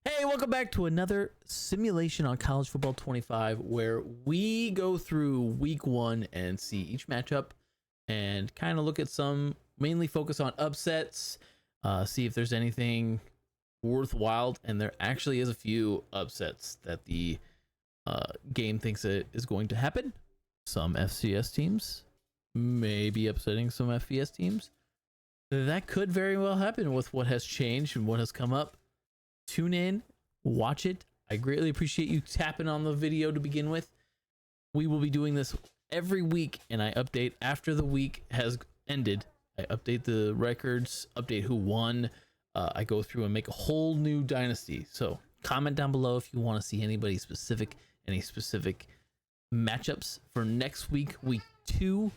Hey, welcome back to another simulation on College Football 25, where we go through week one and see each matchup and kind of look at some, mainly focus on upsets, see if there's anything worthwhile. And there actually is a few upsets that the game thinks it is going to happen. Some FCS teams may be upsetting some FBS teams. That could very well happen with what has changed and what has come up. Tune in, watch it. I greatly appreciate you tapping on the video to begin with. We will be doing this every week, and I update after the week has ended. I update the records, update who won. I go through and make a whole new dynasty. So comment down below if you want to see anybody specific, any specific matchups for next week, week 2.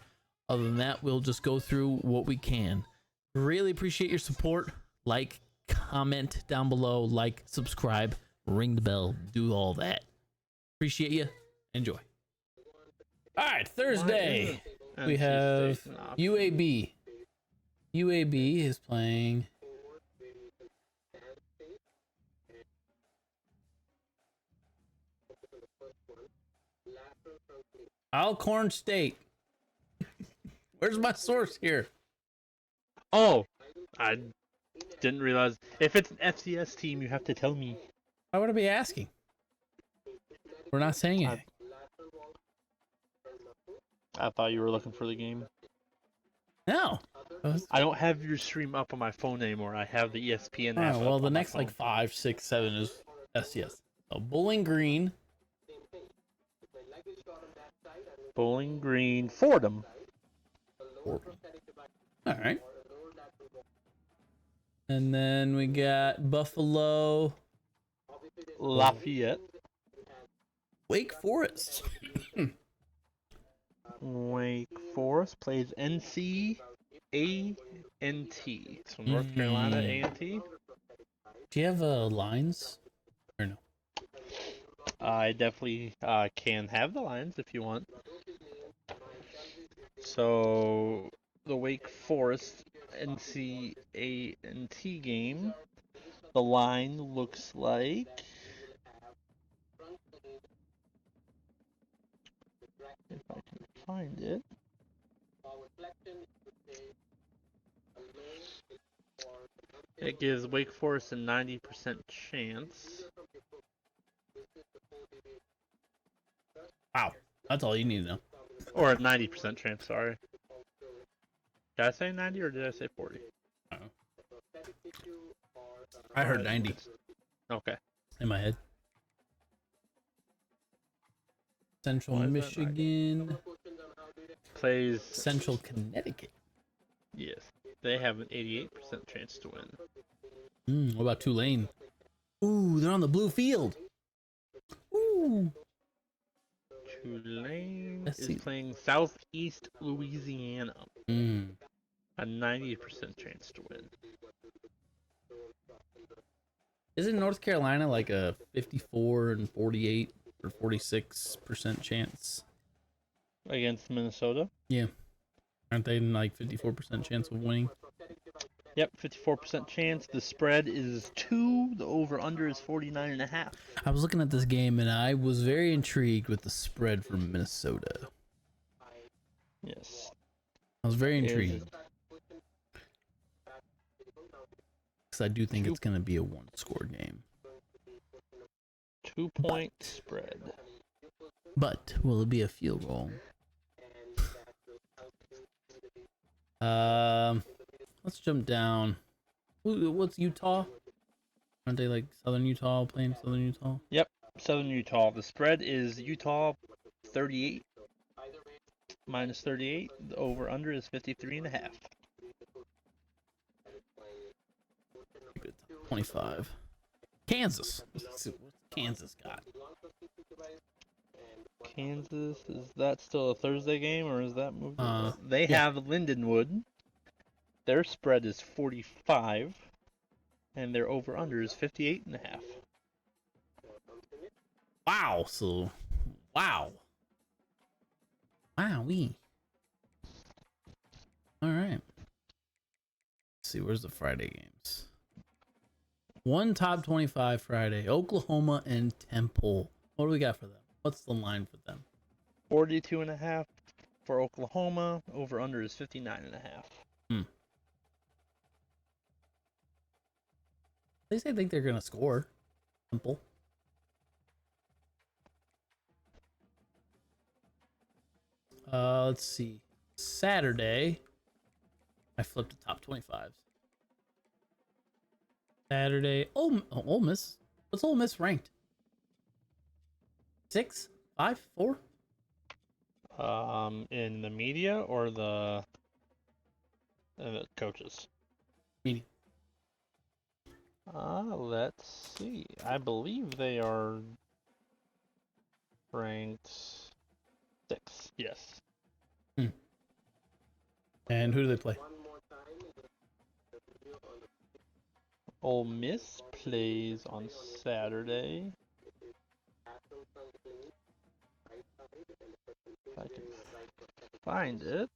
Other than that, we'll just go through what we can. Really appreciate your support. Like, comment down below, like, subscribe, ring the bell, do all that. Appreciate you. Enjoy. All right, Thursday we have UAB. UAB is playing Alcorn State. Where's my source here? Oh, I didn't realize. If it's an FCS team, you have to tell me. Why would I be asking? We're not saying anything. I thought you were looking for the game. No. I don't have your stream up on my phone anymore. I have the ESPN app. Oh, well, up the on my next phone. like 5, 6, 7 is FCS. So Bowling Green. Bowling Green, Fordham. All right. And then we got Buffalo, Lafayette. Wake Forest. Wake Forest plays NC A&T. So North Carolina A&T. Do you have lines or no? I definitely can have the lines if you want. So the Wake Forest NC A&T game, the line looks like, if I can find it, it gives Wake Forest a 90% chance. Wow, that's all you need to know. Or a 90% chance, sorry. Did I say 90 or did I say 40? I heard 90 Okay. in my head. Central Why is that not Michigan. Plays, Central Connecticut. yes, they have an 88% chance to win. What about Tulane? Ooh, they're on the blue field. Ooh. Tulane is playing Southeast Louisiana. A 90% chance to win. Isn't North Carolina like a 54 and 48 or 46% chance Against Minnesota? Yeah. Aren't they like 54% chance of winning? Yep, 54% chance. The spread is 2. The over-under is 49.5. I was looking at this game and I was very intrigued with the spread for Minnesota. Yes. I was very intrigued. Because I do think it's going to be a one-score game. 2-point spread. But will it be a field goal? Let's jump down. What's Utah? Aren't they like Southern Utah, playing Southern Utah? Yep, Southern Utah. The spread is Utah 38 minus 38. The over-under is 53.5. 25. Kansas. What's Kansas got? Kansas, is that still a Thursday game or is that moved? They yeah. have Lindenwood. Their spread is 45, and their over/under is 58.5. Wow. So, wow. Wowee. All right. Let's see, where's the Friday games? One top 25 Friday. Oklahoma and Temple. What do we got for them? What's the line for them? 42.5 for Oklahoma. Over under is 59.5. At least I think they're gonna score. Temple. Let's see. Saturday. I flipped to top 25s. Saturday. Oh, Ole Miss. What's Ole Miss ranked? 6, 5, 4? In the media or the coaches? Media. Let's see. I believe they are ranked 6. Yes. And who do they play? Ole Miss plays on Saturday. If I can find it.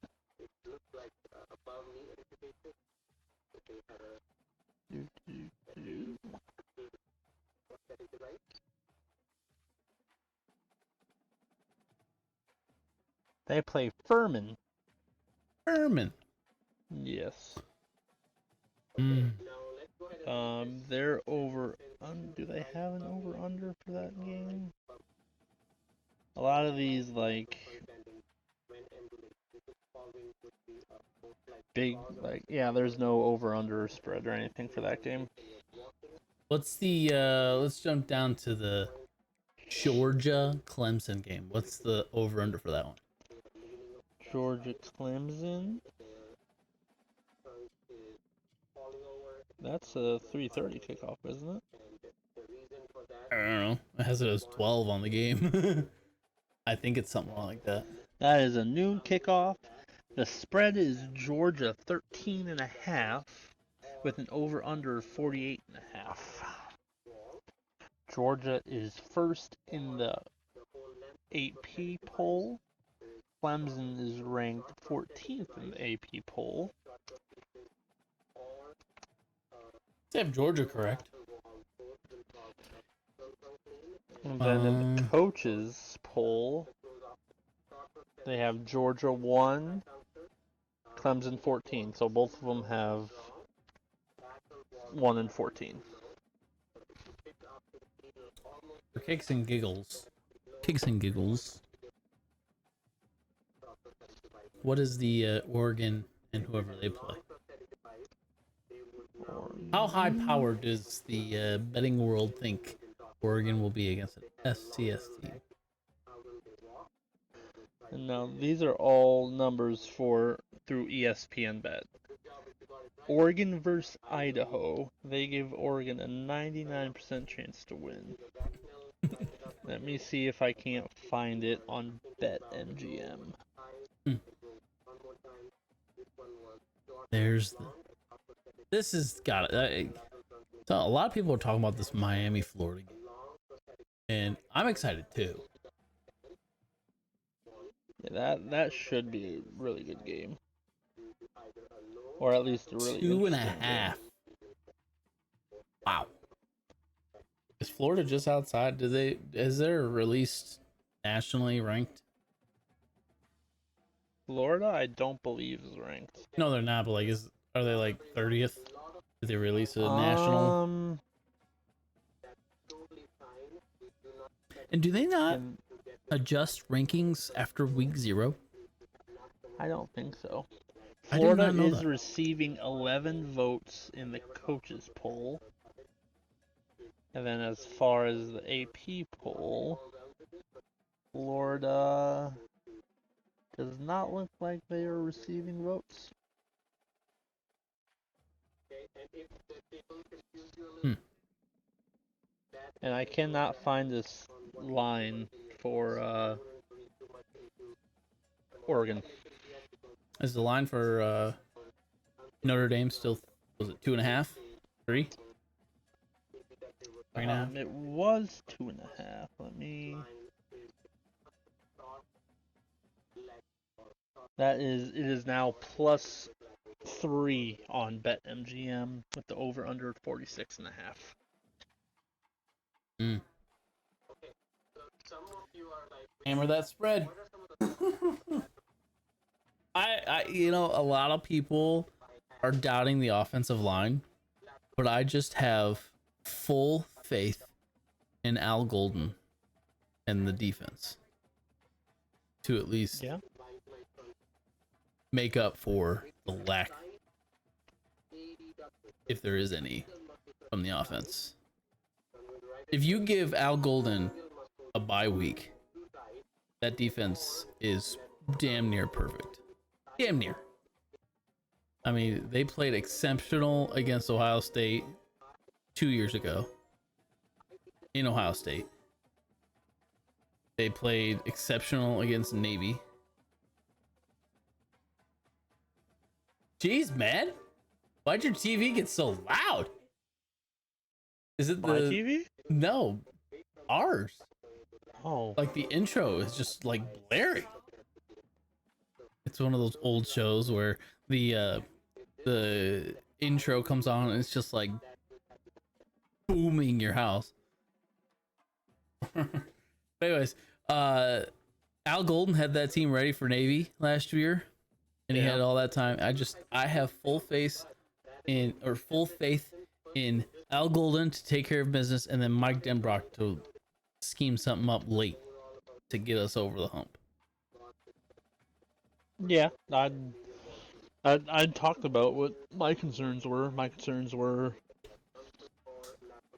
They play Furman. Furman. Yes. Mm. They're over. Do they have an over under for that game? A lot of these big yeah. There's no over under spread or anything for that game. What's the let's jump down to the Georgia Clemson game. What's the over under for that one? Georgia Clemson. That's a 3:30 kickoff, isn't it? I don't know. It has it as 12 on the game. I think it's something like that. That is a noon kickoff. The spread is Georgia 13.5 with an over under 48.5. Georgia is first in the AP poll. Clemson is ranked 14th in the AP poll. They have Georgia correct. And then in the coaches poll, they have Georgia 1, Clemson 14. So both of them have 1 and 14. For kicks and giggles. Kicks and giggles. What is the Oregon and whoever they play? How high powered does the betting world think Oregon will be against an FCS team? And now these are all numbers through ESPN Bet. Oregon versus Idaho. They give Oregon a 99% chance to win. Let me see if I can't find it on BetMGM. There's the... This has got it. So a lot of people are talking about this Miami Florida game, and I'm excited too. Yeah, that should be a really good game, or at least a really 2.5. game. Wow. Is Florida just outside? Is there released nationally ranked? Florida, I don't believe is ranked. No, they're not. But are they like 30th? Did they release a national? And do they not adjust rankings after week 0? I don't think so. I did not Florida know is that. receiving 11 votes in the coaches poll. And then as far as the AP poll, Florida does not look like they are receiving votes. And I cannot find this line for Oregon. Is the line for Notre Dame still, was it 2.5? 3? 3.5? It was 2.5. Let me. It is now +3 on BetMGM with the over under 46.5. Hammer that spread. A lot of people are doubting the offensive line, but I just have full faith in Al Golden and the defense to at least make up for the lack, if there is any, from the offense. If you give Al Golden a bye week, that defense is damn near perfect. Damn near. I mean, they played exceptional against Ohio State 2 years ago in Ohio State. They played exceptional against Navy. Jeez, man. Why'd your TV get so loud? Is it My TV? No, ours. Oh. Like the intro is just like blaring. It's one of those old shows where the intro comes on and it's just like booming your house. Anyways, Al Golden had that team ready for Navy last year, and he had all that time. I have full faith in Al Golden to take care of business, and then Mike Denbrock to scheme something up late to get us over the hump. Yeah, I talked about what my concerns were. My concerns were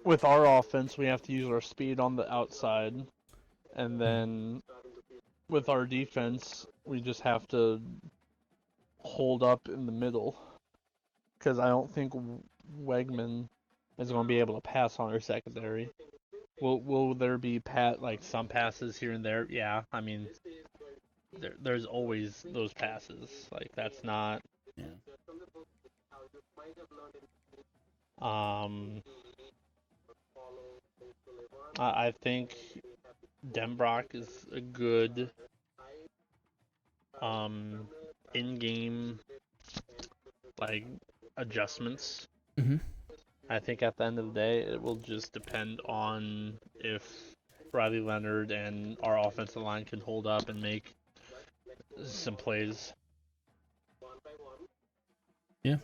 with our offense, we have to use our speed on the outside, and then with our defense, we just have to hold up in the middle. Because I don't think Wegman is going to be able to pass on our secondary. Will there be some passes here and there? Yeah, I mean, there's always those passes. Like, that's not. Yeah. I think Denbrock is a good in-game adjustments. Mm-hmm. I think at the end of the day, it will just depend on if Riley Leonard and our offensive line can hold up and make some plays. Yeah.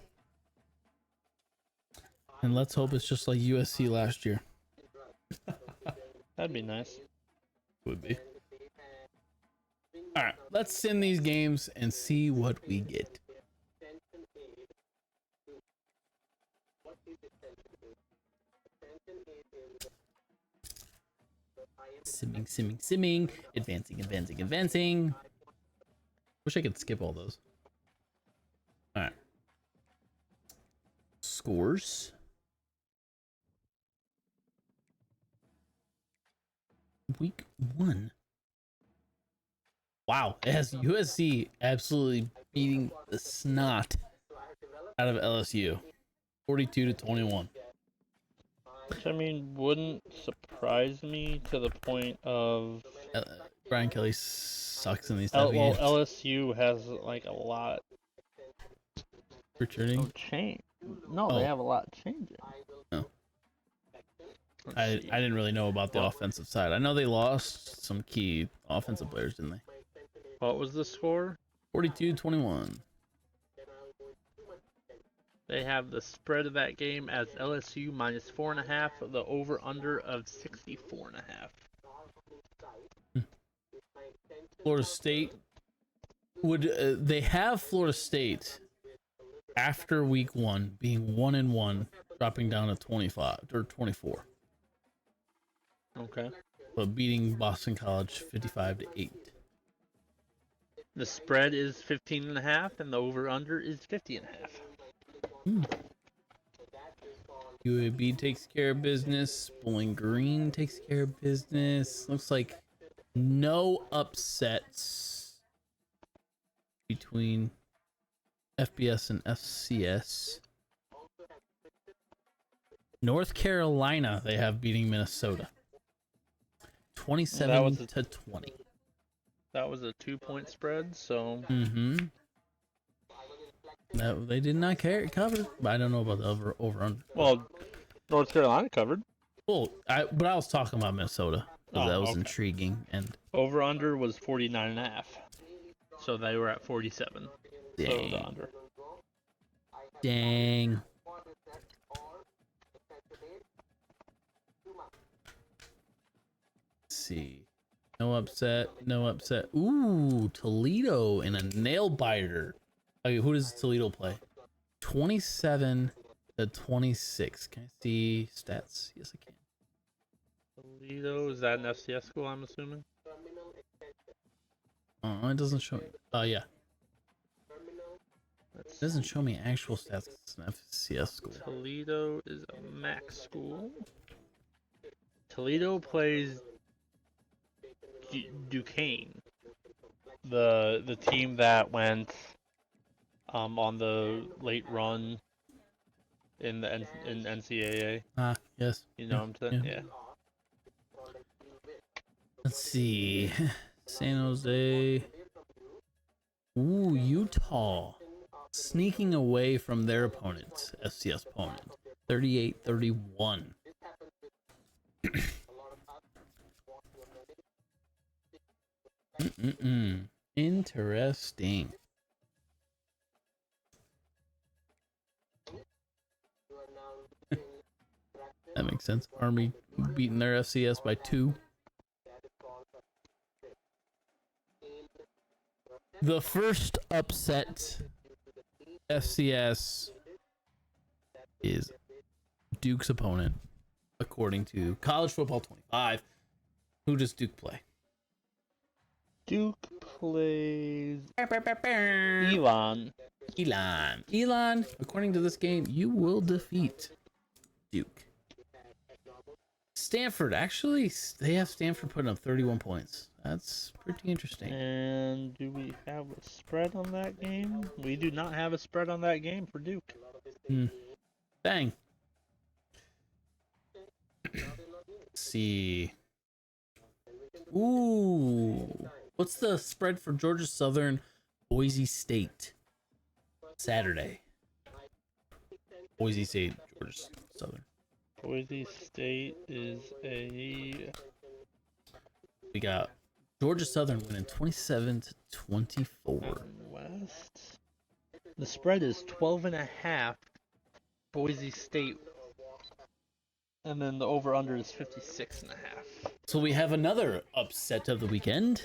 And let's hope it's just like USC last year. That'd be nice. Would be. All right, let's send these games and see what we get. Simming. Advancing. Wish I could skip all those. All right. Scores. Week 1. Wow, it has USC absolutely beating the snot out of LSU, 42-21. Which, I mean, wouldn't surprise me to the point of Brian Kelly sucks in these type of games. LSU has a lot Returning. of change. No, they have a lot changing. No. I didn't really know about the offensive side. I know they lost some key offensive players, didn't they? What was the score? 42-21. They have the spread of that game as LSU minus 4.5. The over/under of 64.5. Florida State would they have Florida State after week 1 being 1-1, dropping down to 25 or 24. Okay. But beating Boston College 55-8. The spread is 15.5, and the over/under is 50.5. UAB takes care of business. Bowling Green takes care of business. Looks like no upsets between FBS and FCS. North Carolina, they have beating Minnesota 27-20. That was a 2-point spread, so. No, they did not cover, but I don't know about the over under. Well, North Carolina covered. Well, but I was talking about Minnesota So that was okay. intriguing. And Over under was 49.5. So they were at 47. So the under. dang. Let's see. No upset. No upset. Ooh, Toledo in a nail biter. Okay, who does Toledo play? 27 to 26. Can I see stats? Yes, I can. Toledo, is that an FCS school, I'm assuming? Oh, it doesn't show me. Oh, yeah. It doesn't show me actual stats. It's an FCS school. Toledo is a MAC school. Toledo plays Duquesne, the team that went on the late run in the in NCAA. Ah, yes. You know what I'm saying? Yeah. Let's see. San Jose. Ooh, Utah. Sneaking away from their opponent, FCS opponent. 38-31. Interesting. That makes sense. Army beating their FCS by 2. The first upset FCS is Duke's opponent, according to College Football 25. Who does Duke play? Duke plays Elon. Elon, according to this game, you will defeat Duke. Stanford, actually, they have Stanford putting up 31 points. That's pretty interesting. And do we have a spread on that game? We do not have a spread on that game for Duke. Dang. Let's see. Ooh. What's the spread for Georgia Southern, Boise State? Saturday. Boise State, Georgia Southern. Boise State is a... We got Georgia Southern winning 27 to 24. West. The spread is 12.5. Boise State. And then the over-under is 56.5. So we have another upset of the weekend.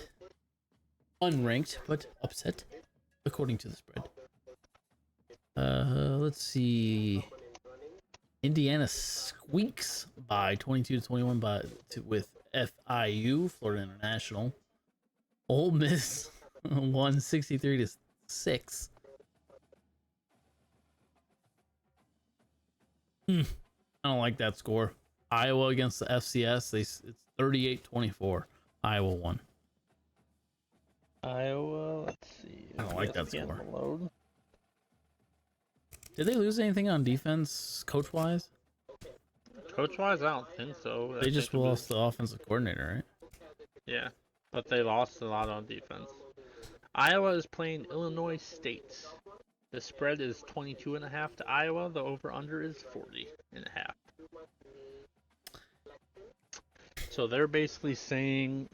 Unranked, but upset, according to the spread. Let's see. Indiana squeaks by 22 to 21 with FIU, Florida International. Ole Miss won 63 to 6. I don't like that score. Iowa against the FCS, it's 38-24. Iowa won. Iowa, let's see. I don't like that ESPN score. Load. Did they lose anything on defense, coach-wise? Coach-wise, I don't think so. They just lost the offensive coordinator, right? Yeah, but they lost a lot on defense. Iowa is playing Illinois State. The spread is 22.5 to Iowa. The over-under is 40.5. So they're basically saying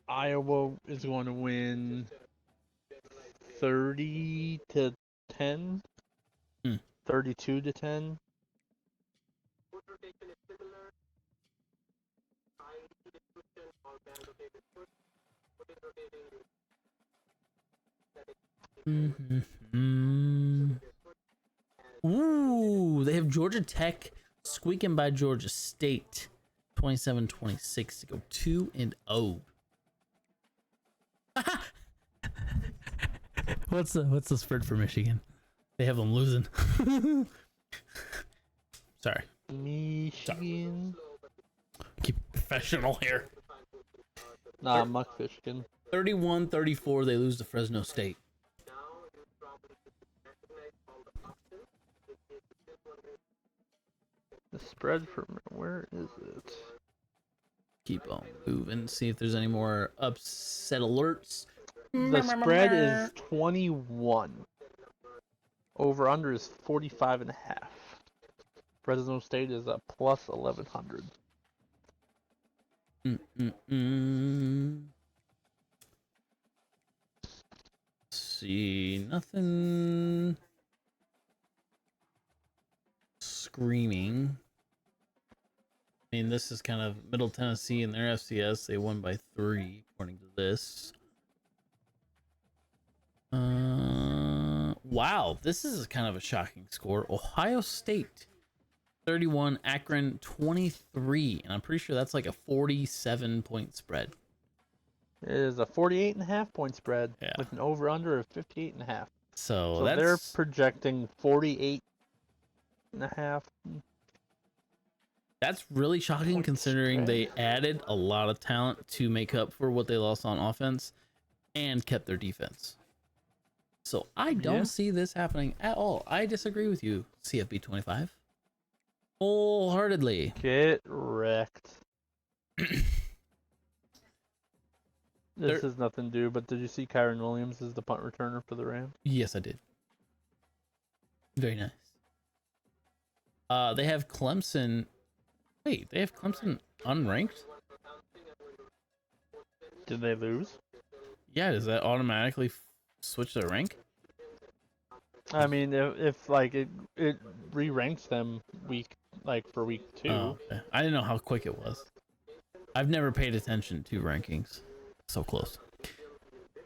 Iowa is going to win 30 to 10, 32 to 10. Ooh, they have Georgia Tech squeaking by Georgia State 27-26 to go 2-0. What's the spread for Michigan? They have them losing. Sorry. Michigan. Keep professional here. Nah, Muckfishkin. 31-34, they lose to Fresno State. The spread from where is it? Keep on moving. See if there's any more upset alerts. The spread is 21. Over under is 45.5. Fresno State is a plus 1100. Mm-mm-mm. See, nothing screaming. I mean, this is kind of Middle Tennessee in their FCS. They won by 3, according to this. Wow, this is kind of a shocking score. Ohio State 31, Akron 23, and I'm pretty sure that's like a 47-point spread. It is a 48.5 point spread with an over/under of 58.5. So they're projecting 48.5. That's really shocking considering they added a lot of talent to make up for what they lost on offense and kept their defense. So I don't see this happening at all. I disagree with you, CFB 25. Wholeheartedly. Get wrecked. This is nothing new, but did you see Kyron Williams is the punt returner for the Rams? Yes, I did. Very nice. They have Clemson. Wait, they have Clemson unranked? Did they lose? Yeah, does that automatically switch their rank? I mean, if like it re-ranks them for week 2. Oh, okay. I didn't know how quick it was. I've never paid attention to rankings. So close.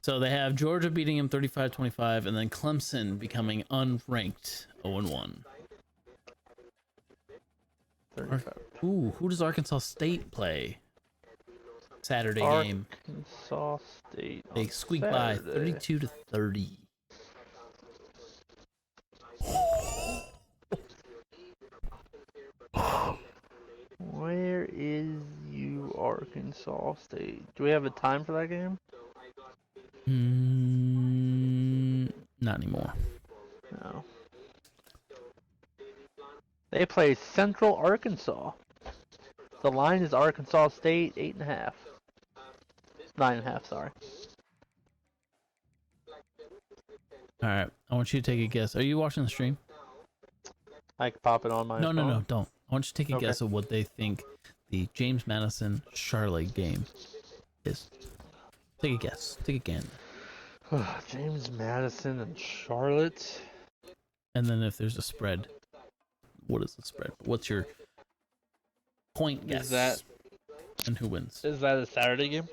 So they have Georgia beating him 35-25, and then Clemson becoming unranked 0-1. Ooh, who does Arkansas State play? Saturday game. Arkansas State. They squeak by 32-30. Where is you, Arkansas State? Do we have a time for that game? Not anymore. No. They play Central Arkansas. The line is Arkansas State 8.5. 9.5, sorry. All right, I want you to take a guess. Are you watching the stream? I can pop it on my phone. No, don't. I want you to take a guess of what they think the James Madison Charlotte game is. Take a guess. Take a gander. James Madison and Charlotte. And then if there's a spread, what is the spread? What's your point guess? Is that and who wins? Is that a Saturday game?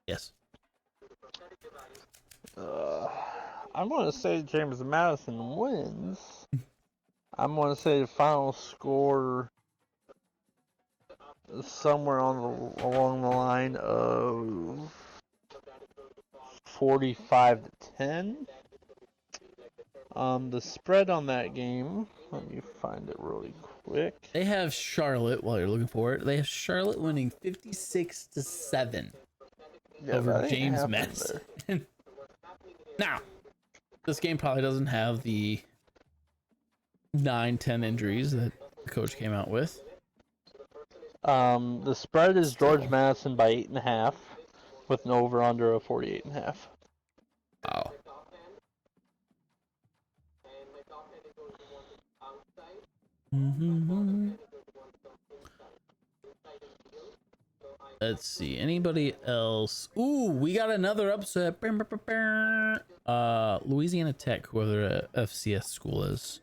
Yes. I'm gonna say James Madison wins. I'm gonna say the final score somewhere along the line of 45-10. The spread on that game, let me find it really quick. They have Charlotte, while you're looking for it, they have Charlotte winning 56-7 over James Madison. Now, this game probably doesn't have the 9-10 injuries that the coach came out with. The spread is George Madison by 8.5 with an over-under of 48.5. Wow. Let's see. Anybody else? Ooh, we got another upset. Louisiana Tech, whoever their FCS school is.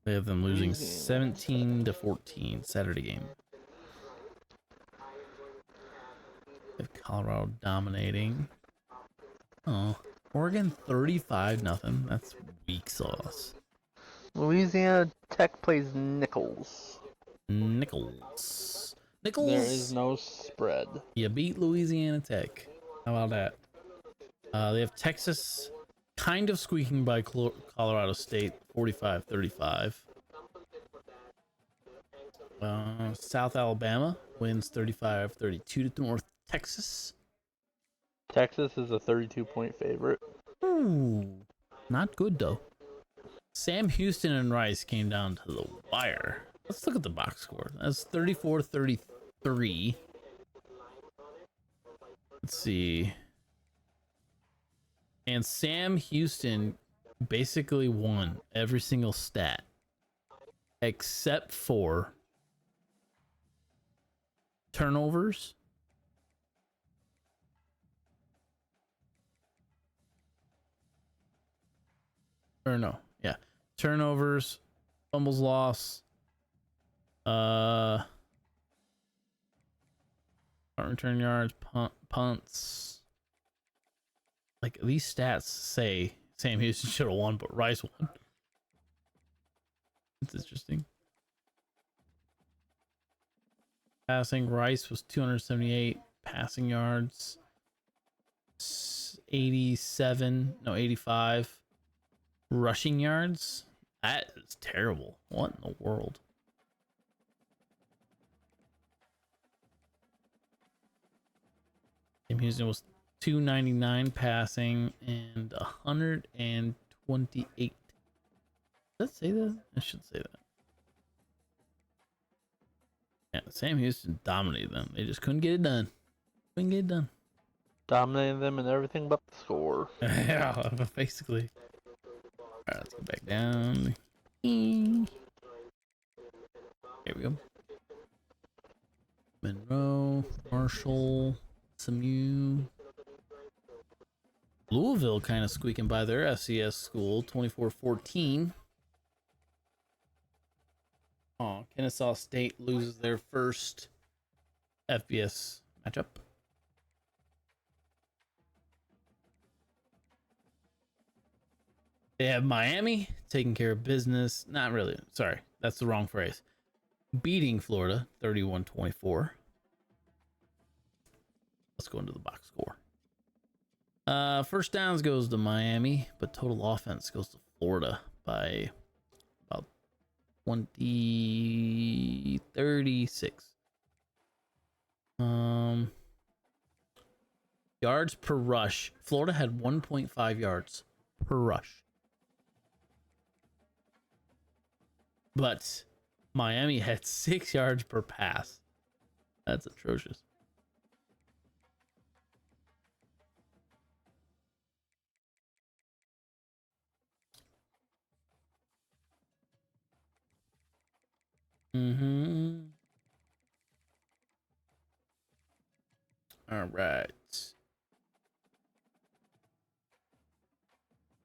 They have them losing 17-14 Saturday game. They have Colorado dominating. Oh, Oregon 35-0. That's weak sauce. Louisiana Tech plays Nichols. Nichols. There is no spread. You beat Louisiana Tech. How about that? They have Texas kind of squeaking by Colorado State 45-35. South Alabama wins 35-32 to North Texas. Texas is a 32-point favorite. Ooh, not good though. Sam Houston and Rice came down to the wire. Let's look at the box score. That's 34-33. Let's see. And Sam Houston basically won every single stat except for turnovers or no, yeah, turnovers, fumbles lost, punt return yards, punts. Like these stats say Sam Houston should have won, but Rice won. It's interesting. Passing, Rice was 278 passing yards, 85 rushing yards. That is terrible. What in the world? Sam Houston was 299 passing and 128. Does that say that? I should say that. Yeah, Sam Houston dominated them. They just couldn't get it done. Couldn't get it done. Dominating them in everything but the score. Yeah, basically. Alright, let's go back down. Here we go. Monroe, Marshall, SMU. Louisville kind of squeaking by their FCS school, 24-14. Oh, Kennesaw State loses their first FBS matchup. They have Miami taking care of business. Not really. Sorry, that's the wrong phrase. Beating Florida 31-24. Let's go into the box score. First downs goes to Miami, but total offense goes to Florida by about 36. Yards per rush. Florida had 1.5 yards per rush. But Miami had 6 yards per pass. That's atrocious. All right.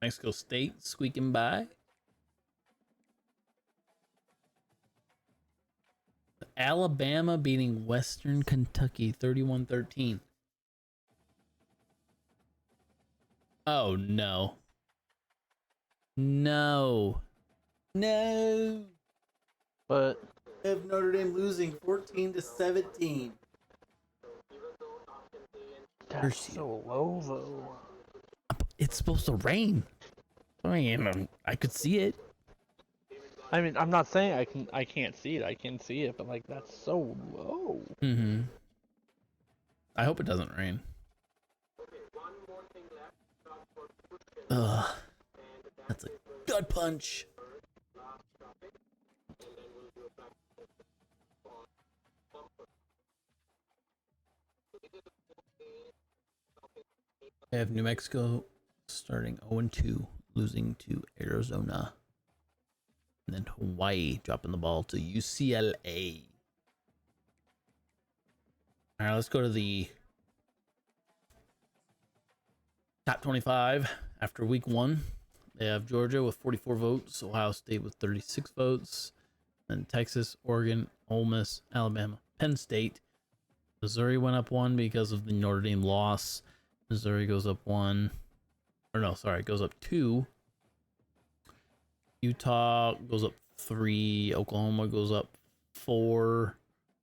Mexico State squeaking by. Alabama beating Western Kentucky 31-13. Oh no. No. But I have Notre Dame losing 14-17. that's so low though. It's supposed to rain. I mean, I could see it. I mean, I'm not saying I can't see it. I can see it, but like that's so low. I hope it doesn't rain. Ugh. That's a gut punch. I have New Mexico starting 0-2, losing to Arizona. And then Hawaii dropping the ball to UCLA. All right, let's go to the top 25 after week 1. They have Georgia with 44 votes, Ohio State with 36 votes, then Texas, Oregon, Ole Miss, Alabama, Penn State. Missouri went up 1 because of the Notre Dame loss. Missouri goes up 1. Or no, sorry, it goes up 2. Utah goes up 3. Oklahoma goes up 4.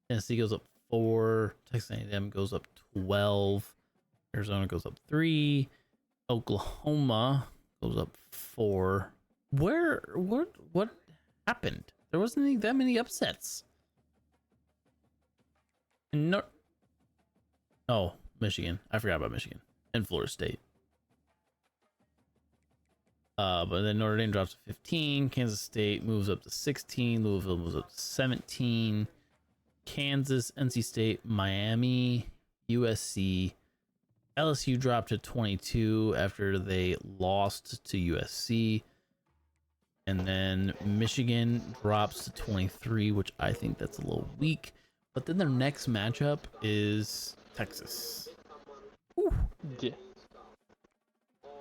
Tennessee goes up 4. Texas A&M goes up 12. Arizona goes up 3. Oklahoma goes up 4. What happened? There wasn't that many upsets. No. Oh, Michigan. I forgot about Michigan and Florida State. But then Notre Dame drops to 15. Kansas State moves up to 16. Louisville moves up to 17. Kansas, NC State, Miami, USC. LSU dropped to 22 after they lost to USC. And then Michigan drops to 23, which I think that's a little weak. But then their next matchup is Texas. Whew. Yeah.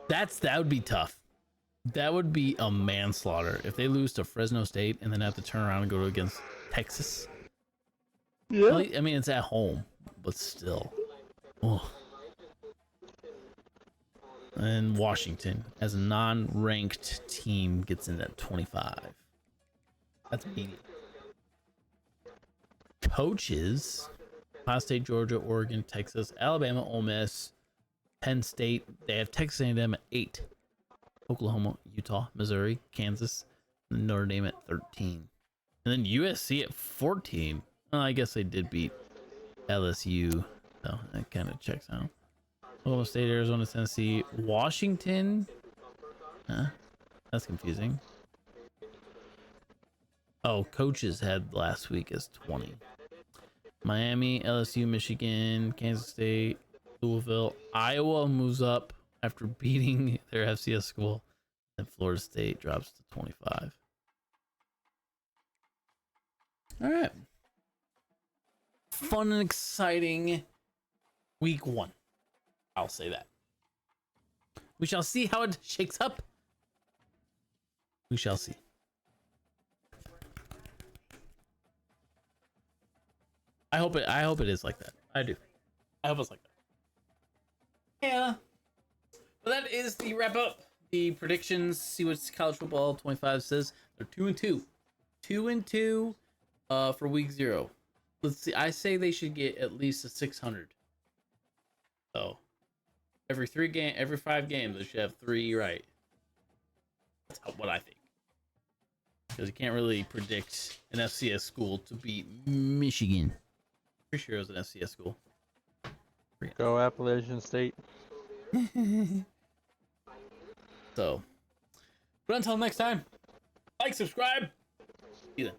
That would be tough. That would be a manslaughter if they lose to Fresno State and then have to turn around and go against Texas. Yeah. I mean, it's at home, but still. Oh. And Washington, as a non-ranked team, gets in at 25. That's medium. Coaches: Ohio State, Georgia, Oregon, Texas, Alabama, Ole Miss, Penn State. They have Texas A&M at 8. Oklahoma, Utah, Missouri, Kansas, and Notre Dame at 13. And then USC at 14. Well, I guess they did beat LSU, so that kind of checks out. Oklahoma State, Arizona, Tennessee, Washington. Huh? That's confusing. Oh, coaches had last week as 20. Miami, LSU, Michigan, Kansas State, Louisville. Iowa moves up after beating their FCS school. And Florida State drops to 25. All right. Fun and exciting week 1. I'll say that. We shall see how it shakes up. We shall see. I hope it is like that. I do. I hope it's like that. Yeah. Well, that is the wrap up. The predictions. See what college football 25 says. They're 2-2. 2-2 for week 0. Let's see. I say they should get at least a 600. So every 5 games, they should have 3 right. That's what I think. Because you can't really predict an FCS school to beat Michigan. Pretty sure it was an FCS school. Go Appalachian State. So, but until next time, like, subscribe. See you then.